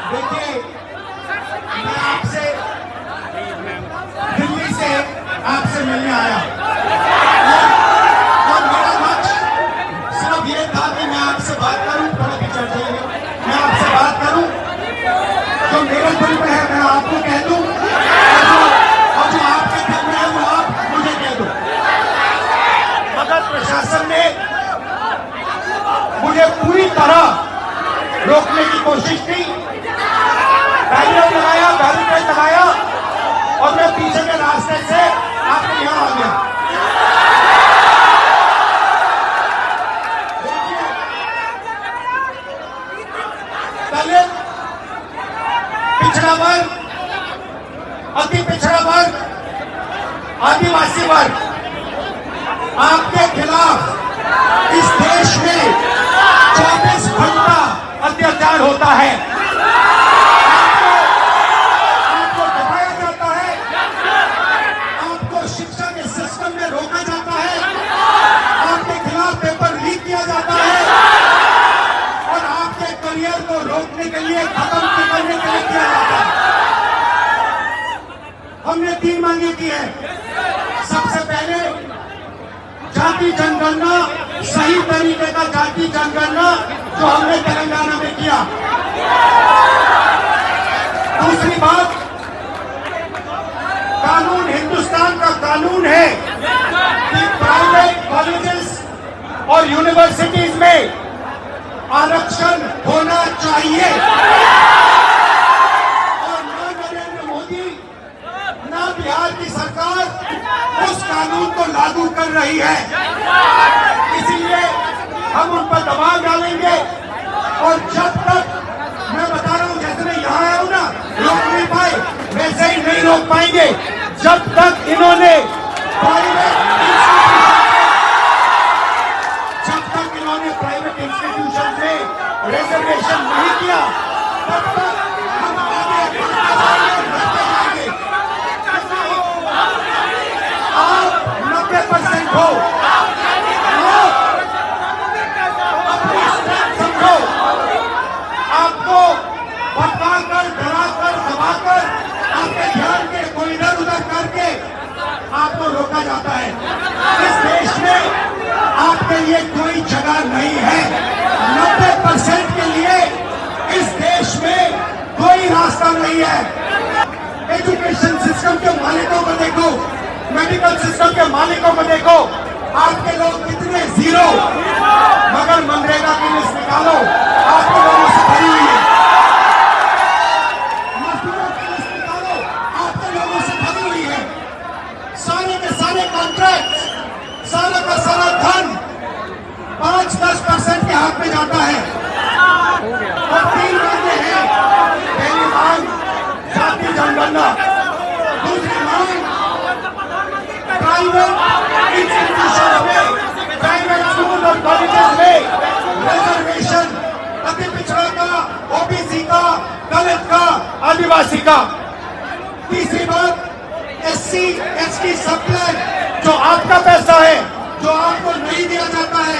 देखिए, मैं आपसे दिल्ली से आपसे मिलने आया और मेरा लक्ष्य सिर्फ ये था कि मैं आपसे बात करूं, थोड़ा पिक्चर चाहिए, मैं आपसे बात करूं, जो मेरे दिल में है मैं आपको कह दूं और जो आपके दिल में है वो आप मुझे कह दो। मगर प्रशासन ने मुझे पूरी तरह रोकने की कोशिश की, बैरियर लगाया, बैरिकेड लगाया और मैं पीछे के रास्ते से आपके यहां आ गया। दलित, पिछड़ा वर्ग, अति पिछड़ा वर्ग, आदिवासी वर्ग, आपके खिलाफ इस देश में 24 घंटा अत्याचार होता है, आपको दबाया जाता है, आपको शिक्षा के सिस्टम में रोका जाता है, आपके खिलाफ पेपर लीक किया जाता है और आपके करियर को रोकने के लिए, खत्म करने के लिए किया जाता है। हमने 3 मांगे की है। सबसे पहले जाति जनगणना, सही तरीके का जाति जनगणना जो हमने तेलंगाना में किया। दूसरी बात, कानून, हिंदुस्तान का कानून है कि प्राइवेट कॉलेजेस और यूनिवर्सिटीज में आरक्षण होना चाहिए और ना नरेंद्र मोदी ना बिहार की सरकार उस कानून को लागू कर रही है। इसीलिए हम उन पर दबाव डालेंगे और जब तक, मैं बता रहा हूं, जैसे मैं यहां आया हूं ना, रोक नहीं पाए, वैसे ही नहीं रोक पाएंगे जब तक इन्होंने प्राइवेट इंस्टीट्यूशन में रिजर्वेशन नहीं किया, तब तक हम आगे बढ़ते जाएंगे। आप 90% हो, अपनी स्ट्रेंथ समझो, आपको भटकाकर, डराकर, दबाकर, आपके ध्यान के कोई इधर उधर करके आपको रोका जाता है। इस देश में आपके लिए कोई जगह नहीं है। 90% के लिए इस देश में कोई रास्ता नहीं है। एजुकेशन सिस्टम के मालिकों को देखो, मेडिकल सिस्टम के मालिकों को देखो, आपके लोग कितने जीरो, मगर मनरेगा की लिस्ट निकालो, आपके लोगों से भरी हुई है। मजदूरों की लिस्ट निकालो, आपके लोगों से भरी हुई है। सारे के सारे कॉन्ट्रैक्ट, सारा का सारा धन 5-10% के हाथ में जाता है और 3 मांगे हैं। पहली मांग जाति जनगणना, दूसरी मांग प्राइवेट इंस्टीट्यूशन में, प्राइवेट स्कूल और कॉलेजेस में रिजर्वेशन, अति पिछड़ा का, ओबीसी का, दलित का, आदिवासी का। तीसरी बात, SC, ST सब प्लान, जो आपका पैसा है, जो आपको नहीं दिया जाता है,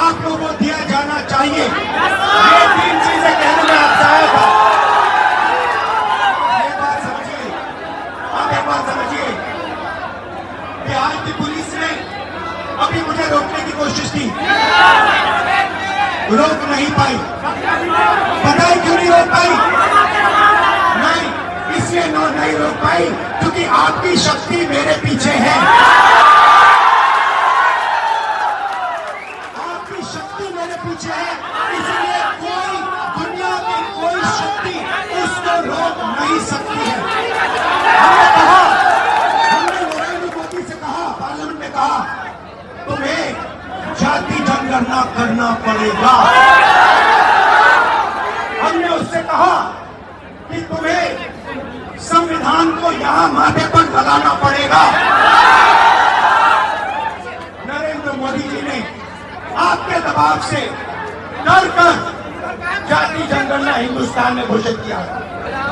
आपको वो दिया जाना चाहिए। ये 3 चीजें कहने में आपसे आया था। एक बात समझिए, आप एक बात समझिए, बिहार की पुलिस ने अभी मुझे रोकने की कोशिश की, रोक नहीं पाई। पता है क्यों नहीं रोक पाई? नहीं, इसलिए नहीं रोक पाई क्योंकि आपकी शक्ति मेरे पीछे है। आपकी शक्ति मेरे पीछे है, इसलिए कोई, दुनिया की कोई शक्ति उसको रोक नहीं सकती है। हमने कहा, हमने नरेंद्र मोदी से कहा, पार्लियामेंट में कहा, तुम्हें जाति जनगणना करना पड़ेगा। हमने उससे कहा कि तुम्हें संविधान को यहां माथे पर लगाना पड़ेगा। नरेंद्र मोदी जी ने आपके दबाव से डर कर जाति जनगणना हिंदुस्तान में घोषित किया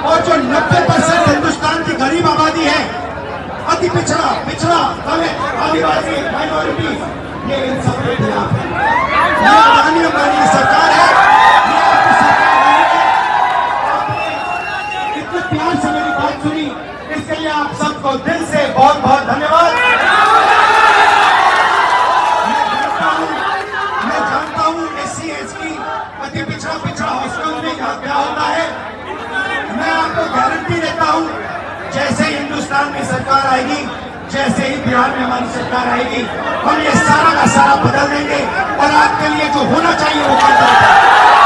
और जो 90% हिंदुस्तान की गरीब आबादी है, अति पिछड़ा, दलित, आदिवासी, माइनॉरिटी, ये इन सबके खिलाफ है। ये अदानी अंबानी हिंदुस्तान में सरकार आएगी, जैसे ही बिहार में हमारी सरकार आएगी, हम ये सारा का सारा बदल देंगे और आपके लिए जो होना चाहिए वो कर देंगे।